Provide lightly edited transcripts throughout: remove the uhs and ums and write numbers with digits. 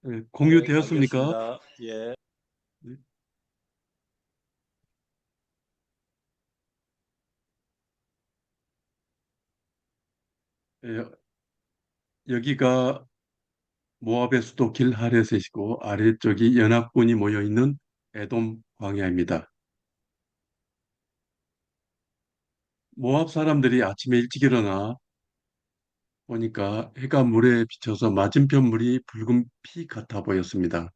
네, 공유되었습니까? 알겠습니다. 예. 네. 예, 여기가 모압의 수도 길하레셋이고 아래쪽이 연합군이 모여 있는 에돔 광야입니다. 모압 사람들이 아침에 일찍 일어나 보니까 해가 물에 비쳐서 맞은편 물이 붉은 피 같아 보였습니다.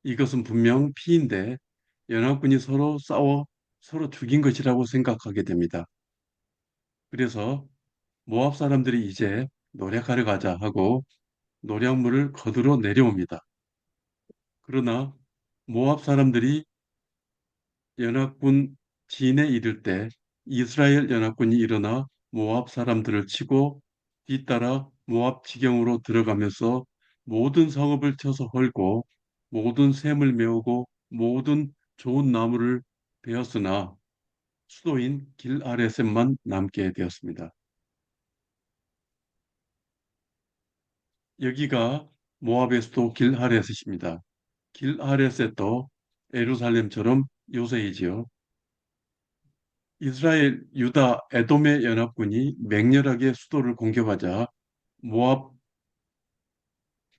이것은 분명 피인데 연합군이 서로 싸워 서로 죽인 것이라고 생각하게 됩니다. 그래서 모압 사람들이 이제 노력하러 가자 하고 노략물을 거두러 내려옵니다. 그러나 모압 사람들이 연합군 진에 이를 때 이스라엘 연합군이 일어나 모압 사람들을 치고 뒤따라 모압 지경으로 들어가면서 모든 성읍을 쳐서 헐고 모든 샘을 메우고 모든 좋은 나무를 베었으나 수도인 길아레셋만 남게 되었습니다. 여기가 모압의 수도 길하레셋입니다. 길하레셋도 예루살렘처럼 요새이지요. 이스라엘, 유다, 에돔의 연합군이 맹렬하게 수도를 공격하자 모압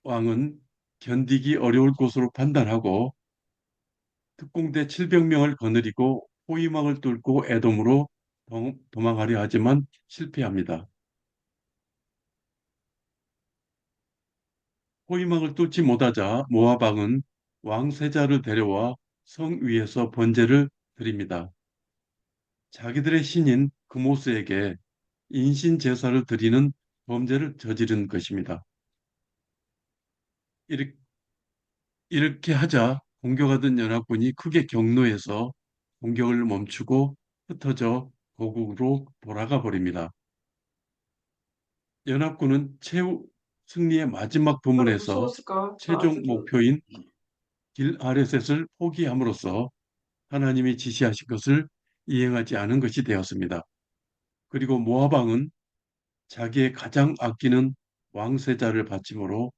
왕은 견디기 어려울 것으로 판단하고 특공대 700명을 거느리고 호위망을 뚫고 에돔으로 도망하려 하지만 실패합니다. 호위망을 뚫지 못하자 모압 왕은 왕세자를 데려와 성 위에서 번제를 드립니다. 자기들의 신인 그모스에게 인신 제사를 드리는 범죄를 저지른 것입니다. 이렇게 하자 공격하던 연합군이 크게 격노해서 공격을 멈추고 흩어져 고국으로 돌아가 버립니다. 연합군은 최후 승리의 마지막 헐, 부문에서 무서웠을까? 저 최종 아직도. 목표인 길 아레셋을 포기함으로써 하나님이 지시하신 것을 이행하지 않은 것이 되었습니다. 그리고 모압 왕은 자기의 가장 아끼는 왕세자를 바침으로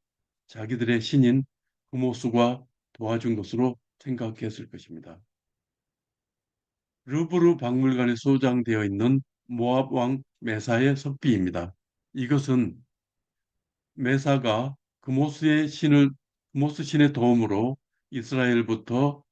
자기들의 신인 그모스가 도와준 것으로 생각했을 것입니다. 루브르 박물관에 소장되어 있는 모압 왕 메사의 석비입니다. 이것은 메사가 그모스 신의 도움으로 이스라엘부터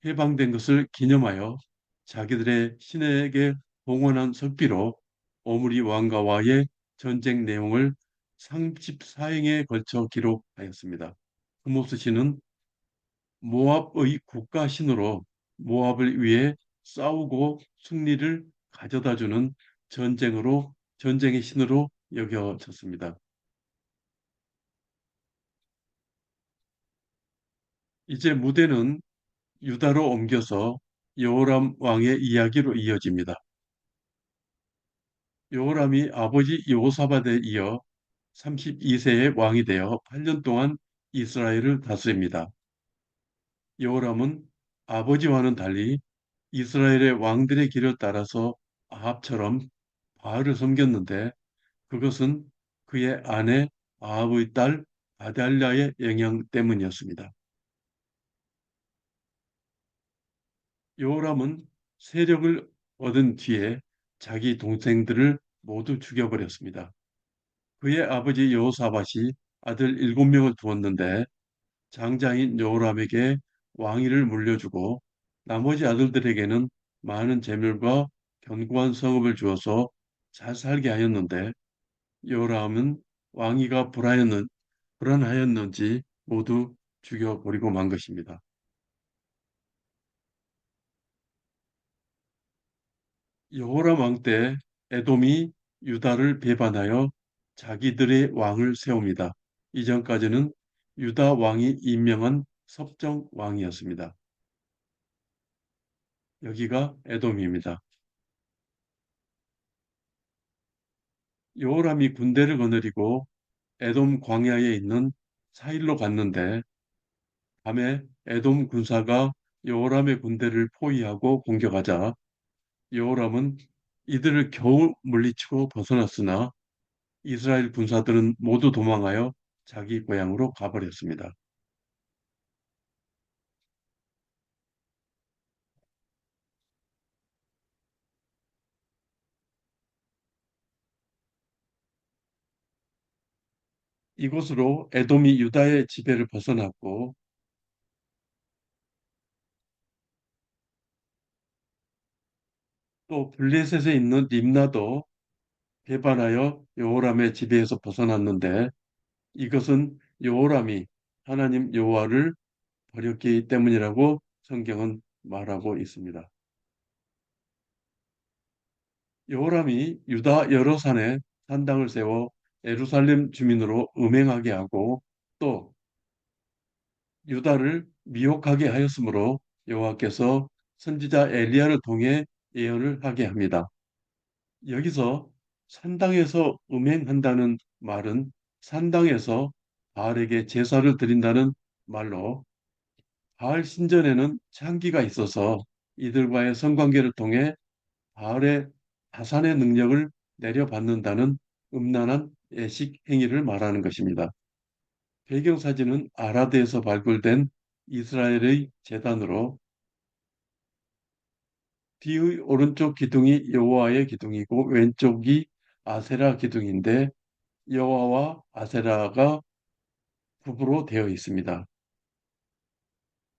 해방된 것을 기념하여 자기들의 신에게 봉헌한 석비로 오므리 왕가와의 전쟁 내용을 34행에 걸쳐 기록하였습니다. 그모스 신은 모압의 국가신으로 모압을 위해 싸우고 승리를 가져다주는 전쟁의 신으로 여겨졌습니다. 이제 무대는 유다로 옮겨서 여호람 왕의 이야기로 이어집니다. 여호람이 아버지 여호사밧에 이어 32세의 왕이 되어 8년 동안 이스라엘을 다스립니다. 여호람은 아버지와는 달리 이스라엘의 왕들의 길을 따라서 아합처럼 바알을 섬겼는데 그것은 그의 아내 아합의 딸 아달랴의 영향 때문이었습니다. 여호람은 세력을 얻은 뒤에 자기 동생들을 모두 죽여버렸습니다. 그의 아버지 여호사밧이 아들 7명을 두었는데 장자인 여호람에게 왕위를 물려주고 나머지 아들들에게는 많은 재물과 견고한 성읍을 주어서 잘 살게 하였는데 여호람은 왕위가 불안하였는지 모두 죽여버리고 만 것입니다. 여호람 왕 때 에돔이 유다를 배반하여 자기들의 왕을 세웁니다. 이전까지는 유다 왕이 임명한 섭정 왕이었습니다. 여기가 에돔입니다. 여호람이 군대를 거느리고 에돔 광야에 있는 사일로 갔는데 밤에 에돔 군사가 여호람의 군대를 포위하고 공격하자 여호람은 이들을 겨우 물리치고 벗어났으나 이스라엘 군사들은 모두 도망하여 자기 고향으로 가버렸습니다. 이곳으로 에돔이 유다의 지배를 벗어났고 또 블레셋에 있는 림나도 배반하여 여호람의 지배에서 벗어났는데 이것은 여호람이 하나님 여호와를 버렸기 때문이라고 성경은 말하고 있습니다. 여호람이 유다 여러 산에 산당을 세워 예루살렘 주민으로 음행하게 하고 또 유다를 미혹하게 하였으므로 여호와께서 선지자 엘리야를 통해 예언을 하게 합니다. 여기서 산당에서 음행한다는 말은 산당에서 바알에게 제사를 드린다는 말로 바알 신전에는 창기가 있어서 이들과의 성관계를 통해 바알의 다산의 능력을 내려받는다는 음란한 예식 행위를 말하는 것입니다. 배경사진은 아라드에서 발굴된 이스라엘의 제단으로 뒤의 오른쪽 기둥이 여호와의 기둥이고 왼쪽이 아세라 기둥인데 여호와와 아세라가 부부로 되어 있습니다.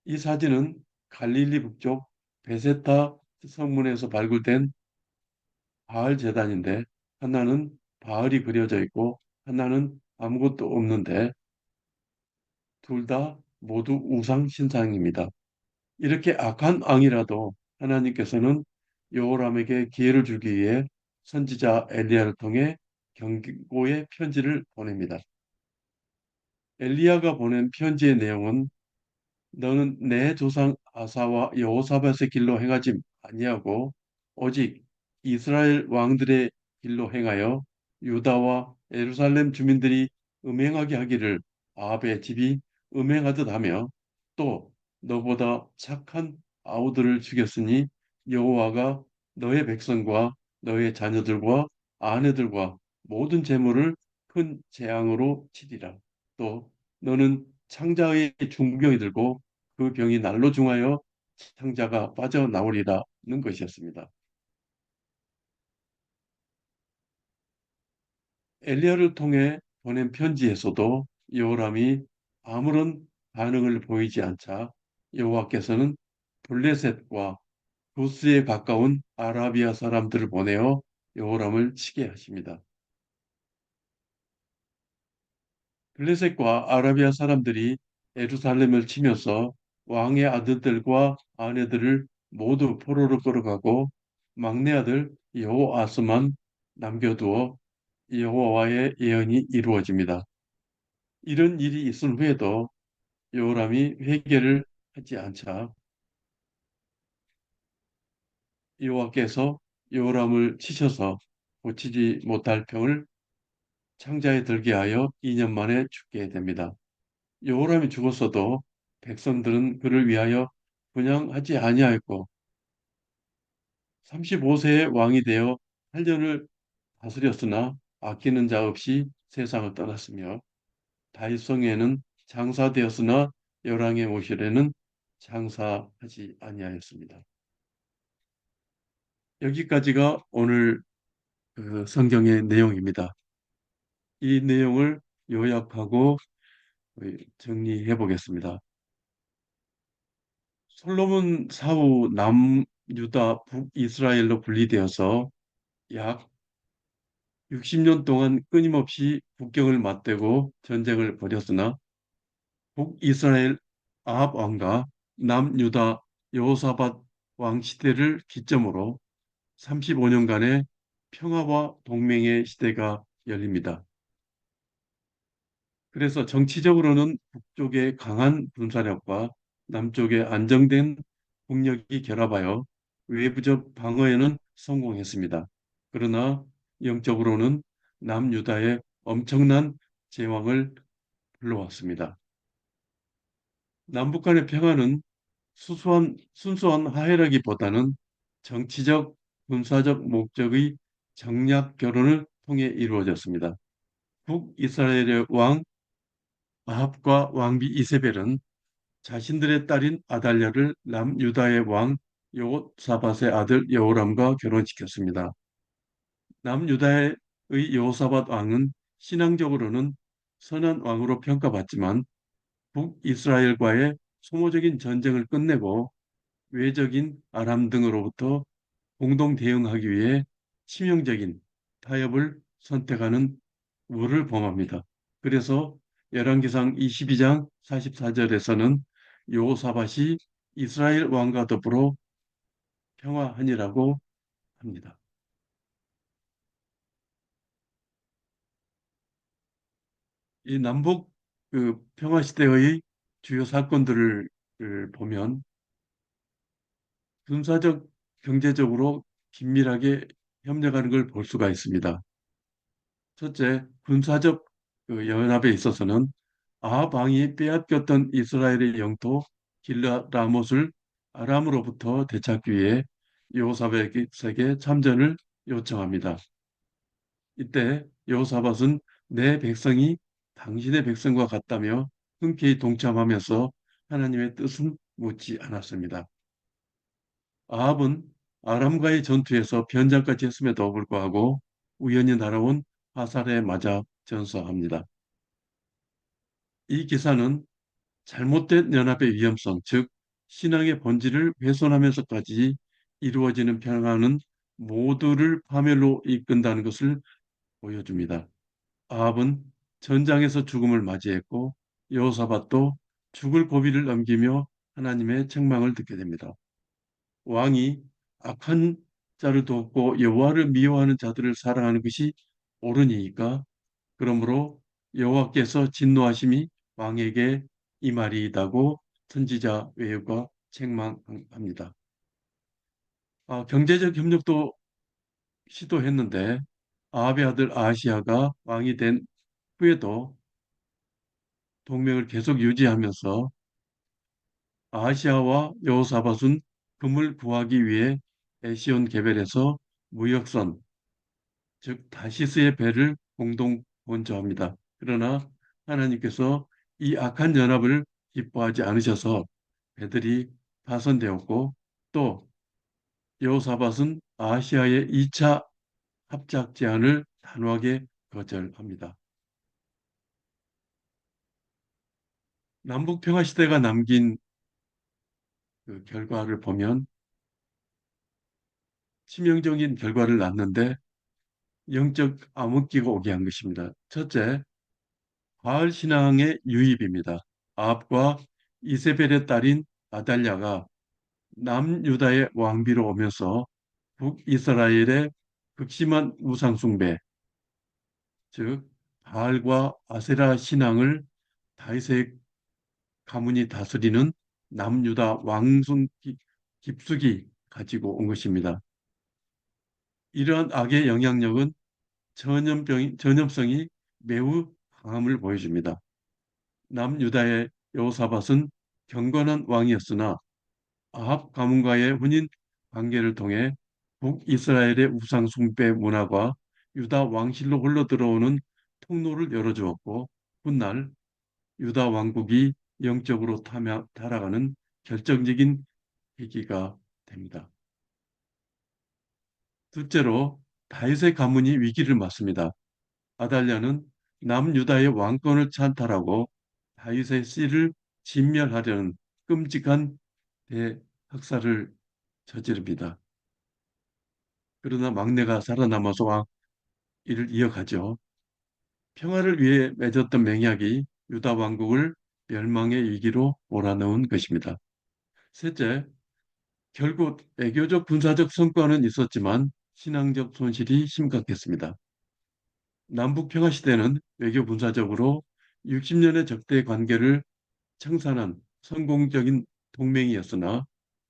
이 사진은 갈릴리 북쪽 베세타 성문에서 발굴된 바알 제단인데 하나는 바알이 그려져 있고 하나는 아무것도 없는데 둘 다 모두 우상 신상입니다. 이렇게 악한 왕이라도 하나님께서는 여호람에게 기회를 주기 위해 선지자 엘리야를 통해 경고의 편지를 보냅니다. 엘리야가 보낸 편지의 내용은 너는 내 조상 아사와 여호사밧의 길로 행하지 아니하고 오직 이스라엘 왕들의 길로 행하여 유다와 예루살렘 주민들이 음행하게 하기를 아합의 집이 음행하듯 하며 또 너보다 착한 아우들을 죽였으니 여호와가 너의 백성과 너의 자녀들과 아내들과 모든 재물을 큰 재앙으로 치리라. 또 너는 창자의 중병이 들고 그 병이 날로 중하여 창자가 빠져나오리라는 것이었습니다. 엘리야를 통해 보낸 편지에서도 여호람이 아무런 반응을 보이지 않자 여호와께서는 블레셋과 구스에 가까운 아라비아 사람들을 보내어 여호람을 치게 하십니다. 블레셋과 아라비아 사람들이 예루살렘을 치면서 왕의 아들들과 아내들을 모두 포로로 끌어가고 막내 아들 여호아스만 남겨두어 여호와의 예언이 이루어집니다. 이런 일이 있은 후에도 여호람이 회개를 하지 않자 여호와께서 여호람을 치셔서 고치지 못할 병을 창자에 들게 하여 2년 만에 죽게 됩니다. 여호람이 죽었어도 백성들은 그를 위하여 분향하지 아니하였고 35세의 왕이 되어 8년을 다스렸으나 아끼는 자 없이 세상을 떠났으며 다윗성에는 장사되었으나 열왕의 모실에는 장사하지 아니하였습니다. 여기까지가 오늘 그 성경의 내용입니다. 이 내용을 요약하고 정리해 보겠습니다. 솔로몬 사후 남유다 북이스라엘로 분리되어서 약 60년 동안 끊임없이 국경을 맞대고 전쟁을 벌였으나 북이스라엘 아합 왕과 남유다 여호사밧 왕 시대를 기점으로 35년간의 평화와 동맹의 시대가 열립니다. 그래서 정치적으로는 북쪽의 강한 군사력과 남쪽의 안정된 국력이 결합하여 외부적 방어에는 성공했습니다. 그러나 영적으로는 남유다의 엄청난 제왕을 불러왔습니다. 남북 간의 평화는 순수한 화해라기보다는 정치적, 군사적 목적의 정략 결혼을 통해 이루어졌습니다. 북이스라엘의 왕 아합과 왕비 이세벨은 자신들의 딸인 아달랴를 남유다의 왕 여호사밧의 아들 여호람과 결혼시켰습니다. 남유다의 여호사밧 왕은 신앙적으로는 선한 왕으로 평가받지만 북이스라엘과의 소모적인 전쟁을 끝내고 외적인 아람 등으로부터 공동 대응하기 위해 치명적인 타협을 선택하는 우를 범합니다. 그래서 열왕기상 22장 44절에서는 여호사밧이 이스라엘 왕과 더불어 평화하니라고 합니다. 이 남북 그 평화 시대의 주요 사건들을 보면 군사적, 경제적으로 긴밀하게 협력하는 걸 볼 수가 있습니다. 첫째, 군사적 연합에 있어서는 아합 왕이 빼앗겼던 이스라엘의 영토 길라라못을 아람으로부터 되찾기 위해 여호사밧에게 참전을 요청합니다. 이때 여호사밧은 내 백성이 당신의 백성과 같다며 흔쾌히 동참하면서 하나님의 뜻은 묻지 않았습니다. 아합은 아람과의 전투에서 변장까지 했음에도 불구하고 우연히 날아온 화살에 맞아 전사합니다. 이 기사는 잘못된 연합의 위험성, 즉 신앙의 본질을 훼손하면서까지 이루어지는 평화는 모두를 파멸로 이끈다는 것을 보여줍니다. 아합은 전장에서 죽음을 맞이했고 여호사밧도 죽을 고비를 넘기며 하나님의 책망을 듣게 됩니다. 왕이 악한 자를 돕고 여호와를 미워하는 자들을 사랑하는 것이 옳으니까 그러므로 여호와께서 진노하심이 왕에게 임하리이다고 선지자 웨유가 책망합니다. 경제적 협력도 시도했는데 아합의 아들 아하시아가 왕이 된 후에도 동맹을 계속 유지하면서 아시아와 여호사밧은 금을 구하기 위해 에시온 개별에서 무역선, 즉 다시스의 배를 공동 건조합니다. 그러나 하나님께서 이 악한 연합을 기뻐하지 않으셔서 배들이 파손되었고 또 여호사밧은 아시아의 2차 합작 제안을 단호하게 거절합니다. 남북 평화 시대가 남긴 그 결과를 보면 치명적인 결과를 낳는데 영적 암흑기가 오게 한 것입니다. 첫째, 바알 신앙의 유입입니다. 아합과 이세벨의 딸인 아달랴가 남유다의 왕비로 오면서 북이스라엘의 극심한 우상 숭배, 즉 바알과 아세라 신앙을 다윗의 가문이 다스리는 남유다 왕궁 깊숙이 가지고 온 것입니다. 이러한 악의 영향력은 전염성이 매우 강함을 보여줍니다. 남유다의 여호사밧은 경건한 왕이었으나 아합 가문과의 혼인 관계를 통해 북이스라엘의 우상 숭배 문화가 유다 왕실로 흘러들어오는 통로를 열어주었고 훗날 유다 왕국이 영적으로 타락하는 결정적인 계기가 됩니다. 둘째로 다윗의 가문이 위기를 맞습니다. 아달랴는 남유다의 왕권을 찬탈하고 다윗의 씨를 진멸하려는 끔찍한 대학살을 저지릅니다. 그러나 막내가 살아남아서 이를 이어가죠. 평화를 위해 맺었던 맹약이 유다 왕국을 멸망의 위기로 몰아넣은 것입니다. 셋째, 결국 외교적 군사적 성과는 있었지만 신앙적 손실이 심각했습니다. 남북 평화 시대는 외교 군사적으로 60년의 적대 관계를 청산한 성공적인 동맹이었으나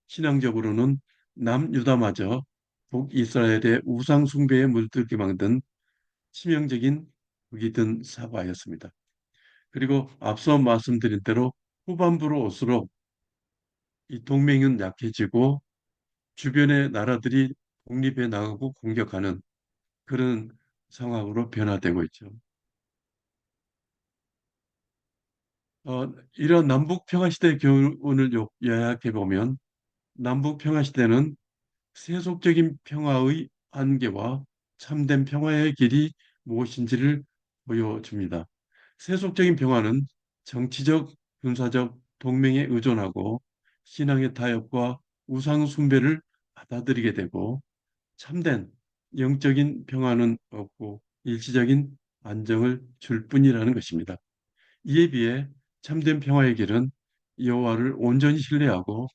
신앙적으로는 남유다마저 북이스라엘의 우상 숭배에 물들게 만든 치명적인 북이 든 사과였습니다. 그리고 앞서 말씀드린 대로 후반부로 올수록 이 동맹은 약해지고 주변의 나라들이 독립해 나가고 공격하는 그런 상황으로 변화되고 있죠. 이런 남북 평화 시대의 교훈을 요약해 보면 남북 평화 시대는 세속적인 평화의 한계와 참된 평화의 길이 무엇인지를 보여줍니다. 세속적인 평화는 정치적, 군사적 동맹에 의존하고 신앙의 타협과 우상 숭배를 받아들이게 되고 참된 영적인 평화는 없고 일시적인 안정을 줄 뿐이라는 것입니다. 이에 비해 참된 평화의 길은 여호와를 온전히 신뢰하고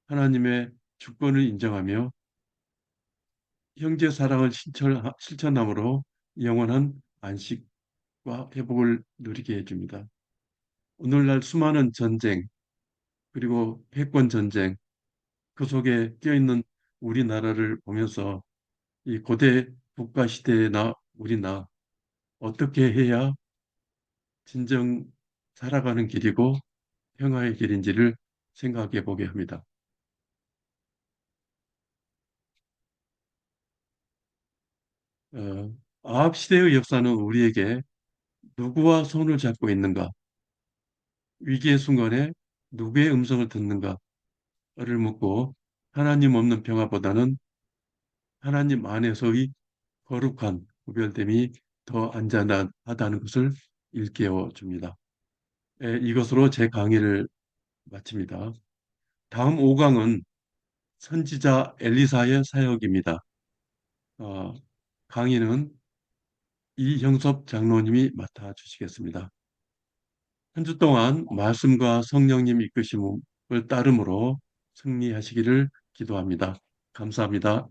하나님의 주권을 인정하며 형제 사랑을 실천함으로 영원한 안식과 회복을 누리게 해줍니다. 오늘날 수많은 전쟁, 그리고 패권 전쟁, 그 속에 끼어있는 우리나라를 보면서 이 고대 국가 시대나 우리나 어떻게 해야 진정 살아가는 길이고 평화의 길인지를 생각해 보게 합니다. 어, 아합 시대의 역사는 우리에게 누구와 손을 잡고 있는가, 위기의 순간에 누구의 음성을 듣는가를 묻고 하나님 없는 평화보다는 하나님 안에서의 거룩한 구별됨이 더 안전하다는 것을 일깨워 줍니다. 이것으로 제 강의를 마칩니다. 다음 5강은 선지자 엘리사의 사역입니다. 어, 강의는 이형섭 장로님이 맡아주시겠습니다. 한 주 동안 말씀과 성령님 이끄심을 따름으로 승리하시기를 기도합니다. 감사합니다.